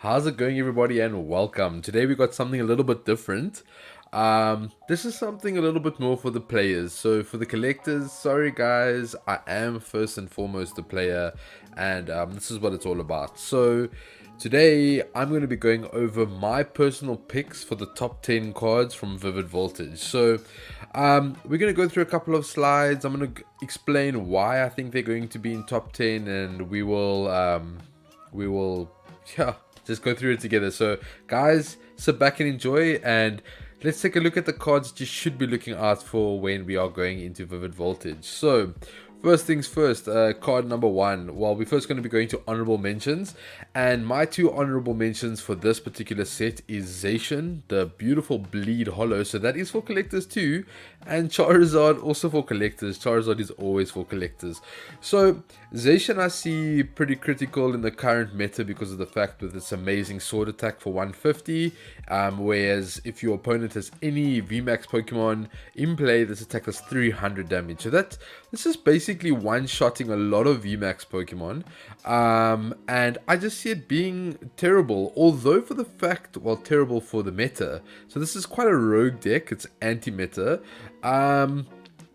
How's it going, everybody, and welcome. Today we got something a little bit different. This is something a little bit more for the players. So for the collectors, sorry guys, I am first and foremost a player, and this is what it's all about. So today I'm going to be going over my personal picks for the top 10 cards from Vivid Voltage. So we're going to go through a couple of slides. I'm going to explain why I think they're going to be in top 10, and we will yeah, just go through it together. So guys, sit back and enjoy, and let's take a look at the cards you should be looking out for when we are going into Vivid Voltage. So first things first, card number 1. Well, we're first going to be going to honorable mentions, and my 2 honorable mentions for this particular set is Zacian, the beautiful bleed hollow, so that is for collectors too, and Charizard also for collectors. Charizard is always for collectors. So Zacian I see pretty critical in the current meta because of the fact with its amazing sword attack for 150, whereas if your opponent has any VMAX Pokemon in play, this attack does 300 damage. So this is basically one-shotting a lot of VMAX Pokemon, and I just see it being terrible, although for the fact, well, terrible for the meta. So this is quite a rogue deck, it's anti-meta.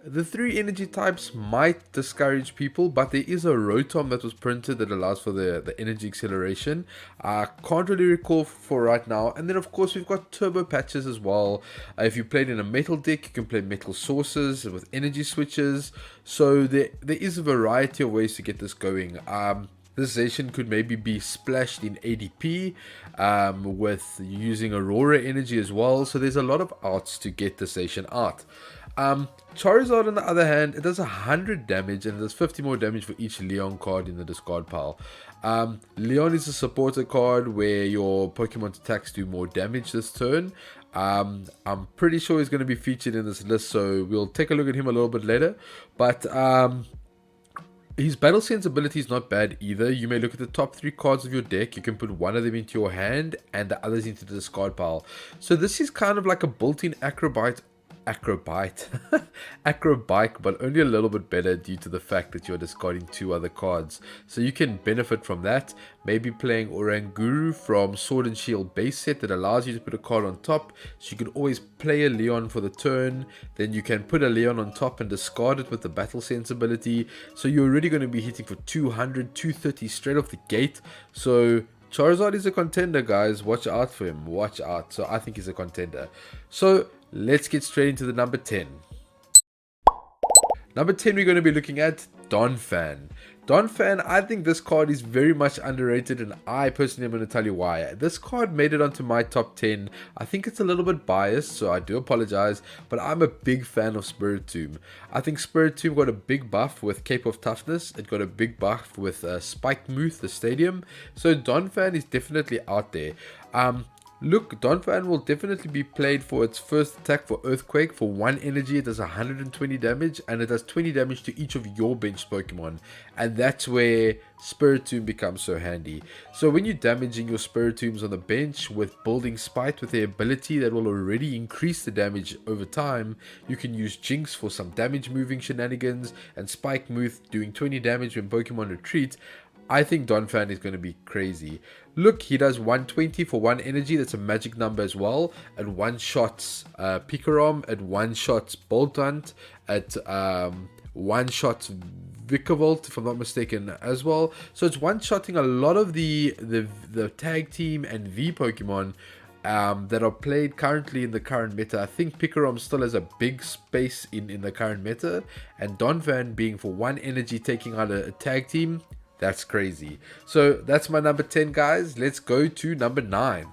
The 3 energy types might discourage people, but there is a Rotom that was printed that allows for the energy acceleration. I can't really recall for right now. And then of course we've got turbo patches as well. If you played in a metal deck, you can play metal sources with energy switches. So there is a variety of ways to get this going. This Zacian could maybe be splashed in ADP with using Aurora energy as well. So there's a lot of outs to get the Zacian out. Charizard on the other hand, it does 100 damage and it does 50 more damage for each Leon card in the discard pile. Leon is a supporter card where your Pokemon's attacks do more damage this turn. I'm pretty sure he's going to be featured in this list, so we'll take a look at him a little bit later. But his battle sense ability is not bad either. You may look at the top 3 cards of your deck. You can put one of them into your hand and the others into the discard pile. So this is kind of like a built-in acrobite, but only a little bit better due to the fact that you're discarding 2 other cards. So you can benefit from that. Maybe playing Oranguru from Sword and Shield base set that allows you to put a card on top. So you can always play a Leon for the turn. Then you can put a Leon on top and discard it with the battle sense ability. So you're already going to be hitting for 200, 230 straight off the gate. So Charizard is a contender, guys. Watch out for him. Watch out. So I think he's a contender. So let's get straight into the number 10. Number 10, we're going to be looking at Donphan. Donphan, I think this card is very much underrated, and I personally am going to tell you why. This card made it onto my top 10. I think it's a little bit biased, so I do apologize, but I'm a big fan of Spiritomb. I think Spiritomb got a big buff with Cape of Toughness. It got a big buff with Spike Muth, the stadium. So Donphan is definitely out there. Look, Donphan will definitely be played for its first attack for Earthquake. For 1 energy, it does 120 damage, and it does 20 damage to each of your bench Pokemon. And that's where Spiritomb becomes so handy. So when you're damaging your Spiritombs on the bench with building Spite with the ability that will already increase the damage over time, you can use Jinx for some damage moving shenanigans, and Spike Muth doing 20 damage when Pokemon retreat. I think Donphan is going to be crazy. Look, he does 120 for 1 energy. That's a magic number as well. At 1-shots Pikarom, at 1-shots Bolthunt, at 1-shots Vikavolt, if I'm not mistaken, as well. So it's one-shotting a lot of the tag team and V Pokemon that are played currently in the current meta. I think Pikarom still has a big space in the current meta, and Donphan being for 1 energy taking out a tag team. That's crazy. So that's my number 10, guys. Let's go to number 9.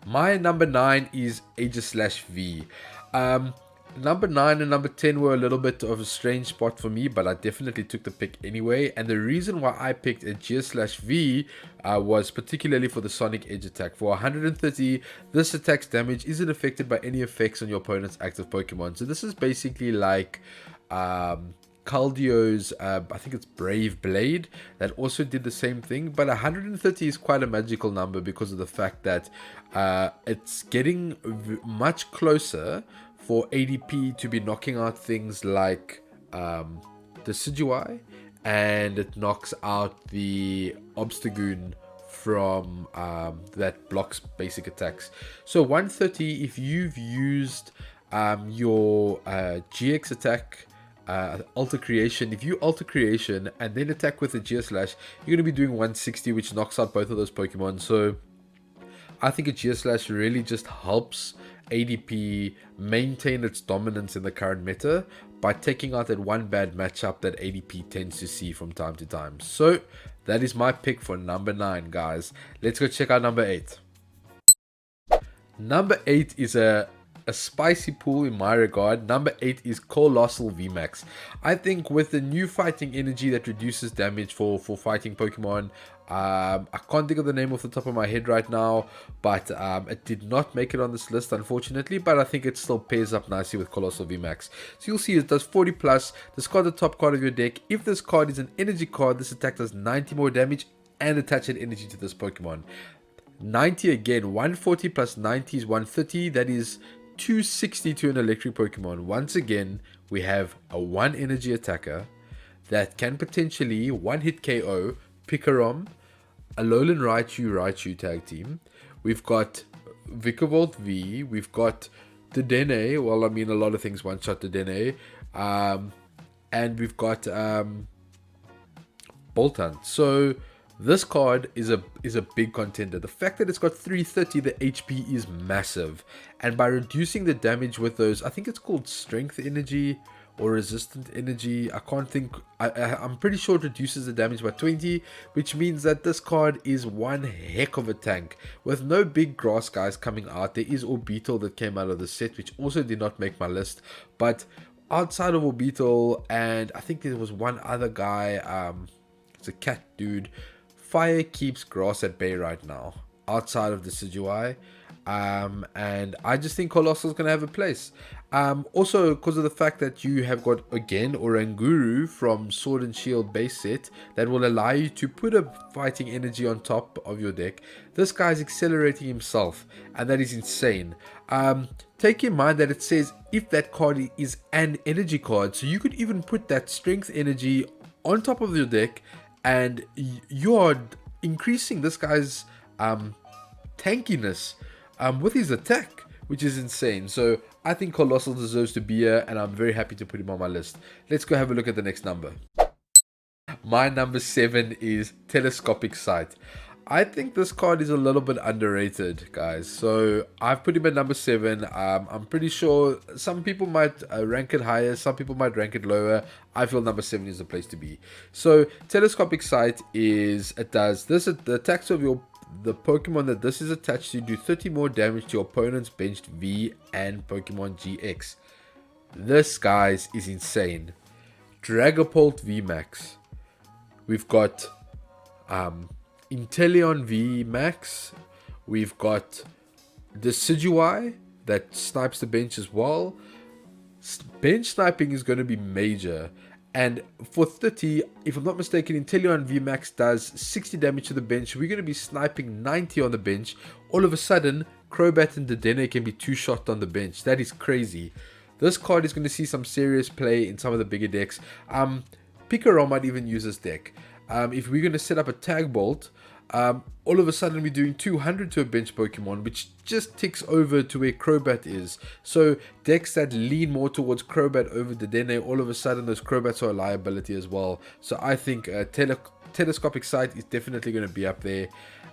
My number 9 is Aegis/V. Number 9 and number 10 were a little bit of a strange spot for me, but I definitely took the pick anyway. And the reason why I picked Aegis/V was particularly for the Sonic Edge attack. For 130, this attack's damage isn't affected by any effects on your opponent's active Pokemon. So this is basically like Caldio's, I think it's Brave Blade, that also did the same thing. But 130 is quite a magical number because of the fact that it's getting much closer for ADP to be knocking out things like Decidueye, and it knocks out the Obstagoon from that blocks basic attacks. So 130, if you've used your GX attack, alter creation, if you alter creation and then attack with a GS slash, you're going to be doing 160, which knocks out both of those Pokemon. So I think a GS slash really just helps ADP maintain its dominance in the current meta by taking out that one bad matchup that ADP tends to see from time to time. So that is my pick for number 9, guys. Let's go check out number 8. Number 8 is a spicy pool in my regard. Number 8 is Colossal VMAX. I think with the new fighting energy that reduces damage for fighting Pokemon, I can't think of the name off the top of my head right now, but it did not make it on this list, unfortunately, but I think it still pairs up nicely with Colossal VMAX. So you'll see it does 40 plus. Discard the top card of your deck. If this card is an energy card, this attack does 90 more damage and attach an energy to this Pokemon. 90 again, 140 plus 90 is 130. That is 260 to an electric Pokemon. Once again, we have a 1 energy attacker that can potentially 1-hit KO Pikarom, Alolan Raichu tag team. We've got Vikavolt V. We've got Dedenne. Well, I mean, a lot of things one-shot Dedenne. And we've got Boltund. So this card is a big contender. The fact that it's got 330, the HP is massive. And by reducing the damage with those, I think it's called Strength Energy or Resistant Energy. I can't think. I'm pretty sure it reduces the damage by 20, which means that this card is one heck of a tank. With no big grass guys coming out, there is Orbital that came out of the set, which also did not make my list. But outside of Orbital, and I think there was one other guy, it's a cat dude, Fire keeps grass at bay right now, outside of the Decidueye. And I just think Colossal is going to have a place. Also, because of the fact that you have got, again, Oranguru from Sword and Shield base set that will allow you to put a fighting energy on top of your deck. This guy is accelerating himself, and that is insane. Take in mind that it says if that card is an energy card, so you could even put that strength energy on top of your deck, and you are increasing this guy's tankiness with his attack, which is insane. So I think Colossal deserves to be here, and I'm very happy to put him on my list. Let's go have a look at the next number. My number 7 is Telescopic Sight. I think this card is a little bit underrated, guys. So I've put him at number 7. I'm pretty sure some people might rank it higher, some people might rank it lower. I feel number 7 is the place to be. So Telescopic Sight does this. The attacks of the Pokemon that this is attached to do 30 more damage to your opponent's benched V and Pokemon GX. This, guys, is insane. Dragapult VMAX. We've got Inteleon V Max. We've got Decidueye that snipes the bench as well. Bench sniping is going to be major. And for 30, if I'm not mistaken, Inteleon V Max does 60 damage to the bench. We're going to be sniping 90 on the bench. All of a sudden, Crobat and Dedenne can be 2-shot on the bench. That is crazy. This card is going to see some serious play in some of the bigger decks. Pikarom might even use this deck. If we're going to set up a Tag Bolt, all of a sudden we're doing 200 to a bench Pokemon, which just ticks over to where Crobat is. So decks that lean more towards Crobat over Dedenne, all of a sudden those Crobats are a liability as well. So I think Telescopic Sight is definitely going to be up there.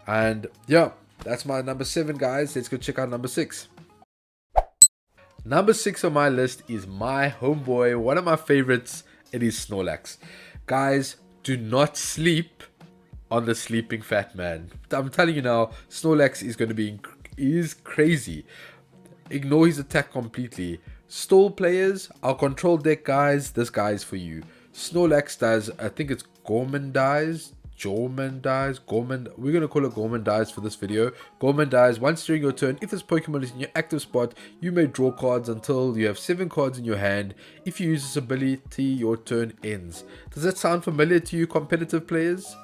And yeah, that's my number 7, guys. Let's go check out number 6. Number 6 on my list is my homeboy, one of my favorites. It is Snorlax. Guys, do not sleep on the sleeping fat man. I'm telling you now, Snorlax is going to be crazy. Ignore his attack completely. Stall players, our control deck guys, this guy is for you. Snorlax does, I think it's Gormandize. We're going to call it Gormandize for this video. Gormandize, once during your turn, if this Pokemon is in your active spot, you may draw cards until you have 7 cards in your hand. If you use this ability, your turn ends. Does that sound familiar to you, competitive players?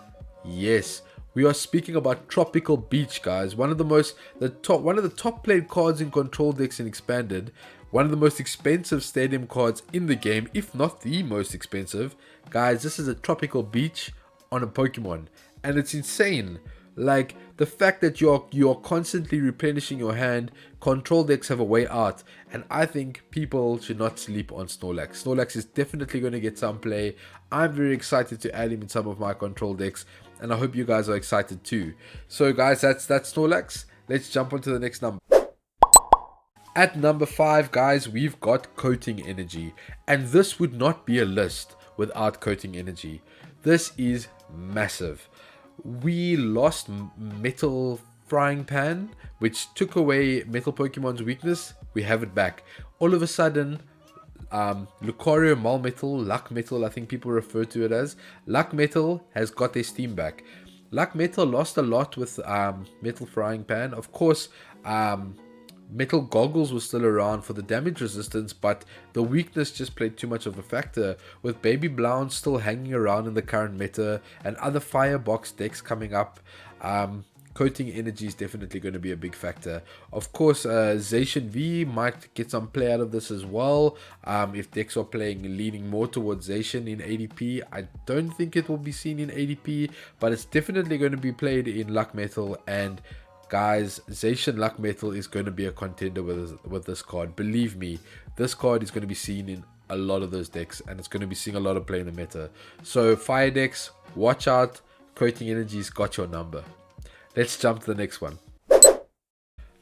Yes, we are speaking about Tropical Beach, guys. One of the top played cards in control decks in Expanded. One of the most expensive stadium cards in the game, if not the most expensive. Guys, this is a Tropical Beach on a Pokemon, and it's insane. Like, the fact that you're constantly replenishing your hand, control decks have a way out, and I think people should not sleep on Snorlax. Snorlax is definitely going to get some play. I'm very excited to add him in some of my control decks, and I hope you guys are excited too. So guys, that's Snorlax. Let's jump on to the next number. At number 5, guys, we've got Coating Energy, and this would not be a list without Coating Energy. This is massive. We lost Metal Frying Pan, which took away Metal Pokemon's weakness. We have it back. All of a sudden, Lucario, Malmetal, Luck Metal, I think people refer to it as, Luck Metal has got their steam back. Luck Metal lost a lot with Metal Frying Pan. Of course, Metal Goggles was still around for the damage resistance, but the weakness just played too much of a factor, with Baby Blounce still hanging around in the current meta and other Firebox decks coming up. Coating Energy is definitely going to be a big factor. Of course, Zacian V might get some play out of this as well. If decks are leaning more towards Zacian in ADP, I don't think it will be seen in ADP, but it's definitely going to be played in Luck Metal. And guys, Zacian Luck Metal is going to be a contender with this card. Believe me, this card is going to be seen in a lot of those decks, and it's going to be seeing a lot of play in the meta. So fire decks, watch out. Coating Energy's got your number. Let's jump to the next one.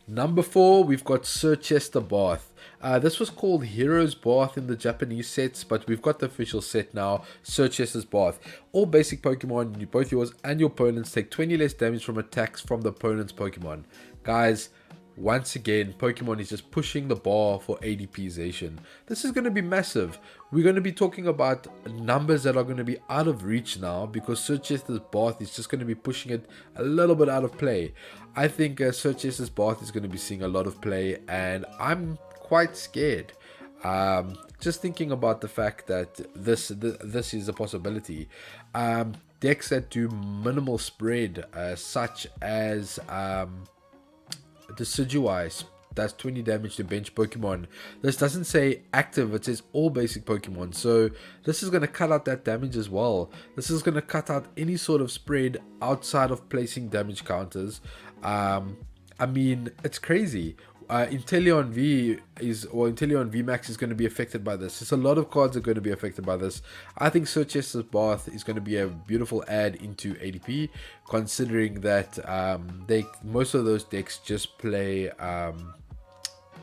Number 4, we've got Sir Chester Bath. This was called Hero's Bath in the Japanese sets, but we've got the official set now, Sir Chester's Bath. All basic Pokemon, both yours and your opponents, take 20 less damage from attacks from the opponent's Pokemon. Guys, once again, Pokemon is just pushing the bar for ADPization. This is going to be massive. We're going to be talking about numbers that are going to be out of reach now, because Sir Chester's Bath is just going to be pushing it a little bit out of play. I think Sir Chester's Bath is going to be seeing a lot of play, and I'm quite scared. Just thinking about the fact that this is a possibility. Decks that do minimal spread, such as Decidueye, does 20 damage to bench Pokemon. This doesn't say active, it says all basic Pokemon. So this is going to cut out that damage as well. This is going to cut out any sort of spread outside of placing damage counters. I mean, it's crazy. Inteleon VMAX is going to be affected by this. There's a lot of cards that are going to be affected by this. I think Sir Chester's Bath is going to be a beautiful add into ADP, considering that most of those decks just play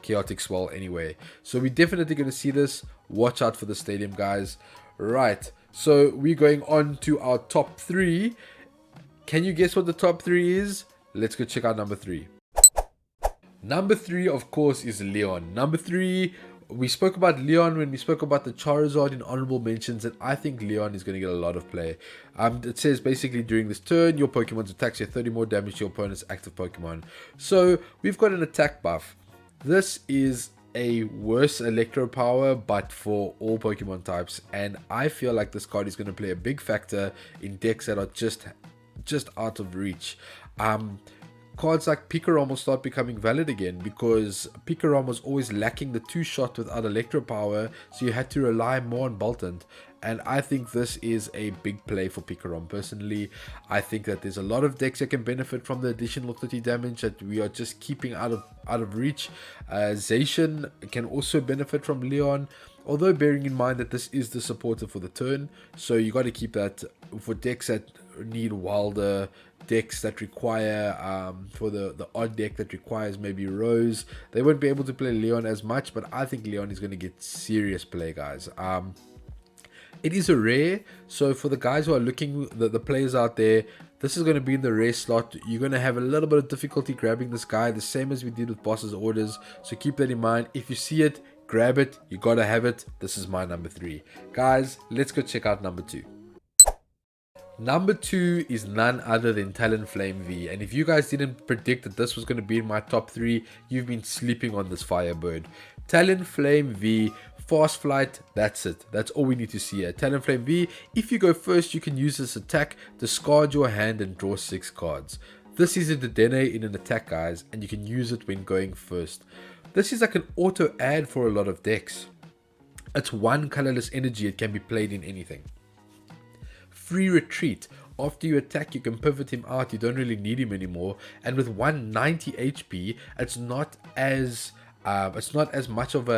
Chaotic Swell anyway. So we're definitely going to see this. Watch out for the stadium, guys. Right, so we're going on to our top 3. Can you guess what the top 3 is? Let's go check out number 3. Number 3, of course, is Leon. Number 3, we spoke about Leon when we spoke about the Charizard in honorable mentions, and I think Leon is going to get a lot of play. It says basically during this turn, your Pokemon's attacks do 30 more damage to your opponent's active Pokemon. So we've got an attack buff. This is a worse Electro Power, but for all Pokemon types, and I feel like this card is going to play a big factor in decks that are just out of reach. Cards like Pikarom will start becoming valid again, because Pikarom was always lacking the 2-shot without Electro Power, so you had to rely more on Boltund. And I think this is a big play for Pikarom. Personally, I think that there's a lot of decks that can benefit from the additional 30 damage that we are just keeping out of reach. Zacian can also benefit from Leon, although bearing in mind that this is the supporter for the turn, so you got to keep that for decks that need wilder, decks that require for the odd deck that requires maybe Rose. They won't be able to play Leon as much, but I think Leon is going to get serious play, guys. It is a rare, so for the guys who are looking, the players out there, this is going to be in the rare slot. You're going to have a little bit of difficulty grabbing this guy, the same as we did with Boss's Orders, so keep that in mind. If you see it, grab it. You got to have it. This is my number 3. Guys, let's go check out number 2. Number 2 is none other than Talonflame V, and if you guys didn't predict that this was going to be in my top 3, you've been sleeping on this Firebird. Talonflame V, Fast Flight, that's it. That's all we need to see here. Talonflame V, if you go first, you can use this attack, discard your hand and draw 6 cards. This is a Dedenne in an attack, guys, and you can use it when going first. This is like an auto add for a lot of decks. It's 1 colorless energy, it can be played in anything. Free Retreat. After you attack, you can pivot him out. You don't really need him anymore. And with 190 HP, it's not as much of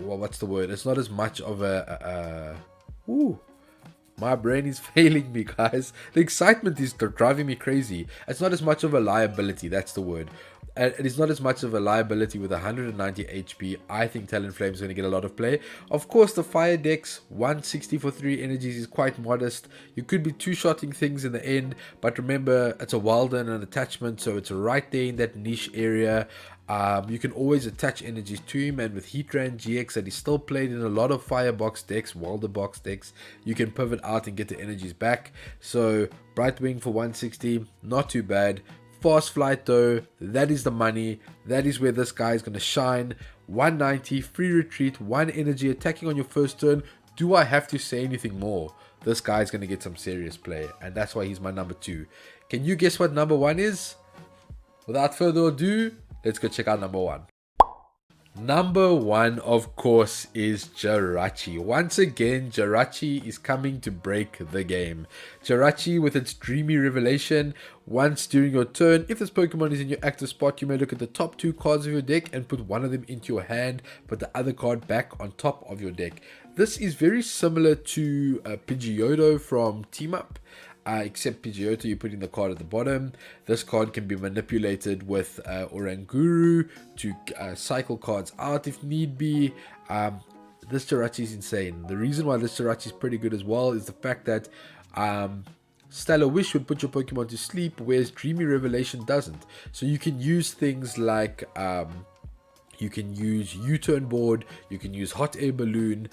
what's the word? It's not as much of ooh. My brain is failing me, guys. The excitement is driving me crazy. It's not as much of a liability, that's the word. It is not as much of a liability with 190 HP. I think Talonflame is going to get a lot of play. Of course, the fire decks, 160 for 3 energies is quite modest. You could be two-shotting things in the end, but remember, it's a Wilder and an attachment, so it's right there in that niche area. You can always attach energies to him, and with Heatran GX that is still played in a lot of Firebox decks, Wilder box decks, you can pivot out and get the energies back. So Brightwing for 160, not too bad. Fast Flight though, that is the money. That is where this guy is going to shine. 190, free retreat, 1 energy, attacking on your first turn. Do I have to say anything more? This guy is going to get some serious play, and that's why he's my number 2. Can you guess what number 1 is? Without further ado, let's go check out number 1. Number 1, of course, is Jirachi. Once again, Jirachi is coming to break the game. Jirachi with its Dreamy Revelation. Once during your turn, if this Pokemon is in your active spot, you may look at the top 2 cards of your deck and put one of them into your hand, put the other card back on top of your deck. This is very similar to Pidgeotto from Team Up. Except Pidgeotto, you put in the card at the bottom. This card can be manipulated with Oranguru to cycle cards out if need be. This Jirachi is insane. The reason why this Jirachi is pretty good as well is the fact that Stellar Wish would put your Pokemon to sleep, whereas Dreamy Revelation doesn't. So you can use things like you can use U-turn board, you can use hot air balloon,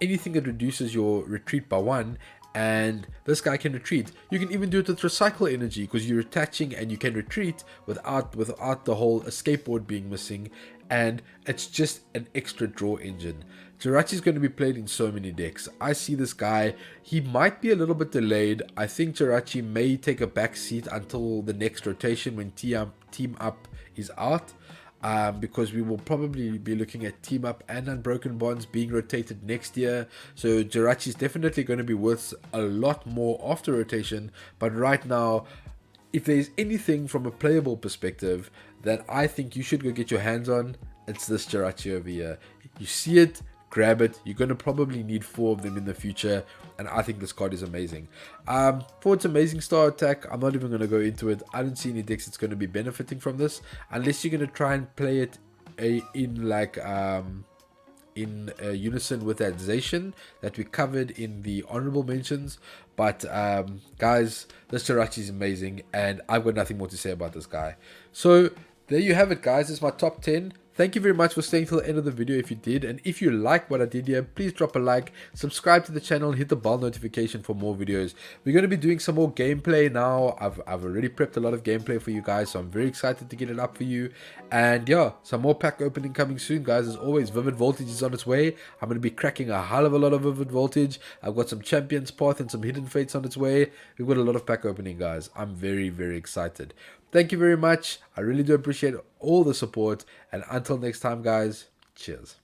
anything that reduces your retreat by 1. And this guy can retreat. You can even do it with recycle energy because you're attaching and you can retreat without the whole escape board being missing, and it's just an extra draw engine. Jirachi is going to be played in so many decks. I see this guy, he might be a little bit delayed. I think Jirachi may take a back seat until the next rotation when Team Up is out. Because we will probably be looking at Team Up and Unbroken Bonds being rotated next year. So Jirachi is definitely going to be worth a lot more after rotation. But right now, if there's anything from a playable perspective that I think you should go get your hands on, it's this Jirachi over here. You see it, grab it. You're going to probably need 4 of them in the future, and I think this card is amazing. For its amazing star attack, I'm not even going to go into it. I don't see any decks that's going to be benefiting from this, unless you're going to try and play it in unison with that Zacian that we covered in the honorable mentions. But guys, this Jirachi is amazing, and I've got nothing more to say about this guy. So there you have it, guys. This is my top 10. Thank you very much for staying till the end of the video if you did, and if you like what I did here, please drop a like, subscribe to the channel, and hit the bell notification for more videos. We're going to be doing some more gameplay now. I've already prepped a lot of gameplay for you guys, so I'm very excited to get it up for you. And yeah, some more pack opening coming soon, guys. As always, Vivid Voltage is on its way. I'm going to be cracking a hell of a lot of Vivid Voltage. I've got some Champions Path and some Hidden Fates on its way. We've got a lot of pack opening, guys. I'm very, very excited. Thank you very much. I really do appreciate all the support. And until next time, guys, cheers.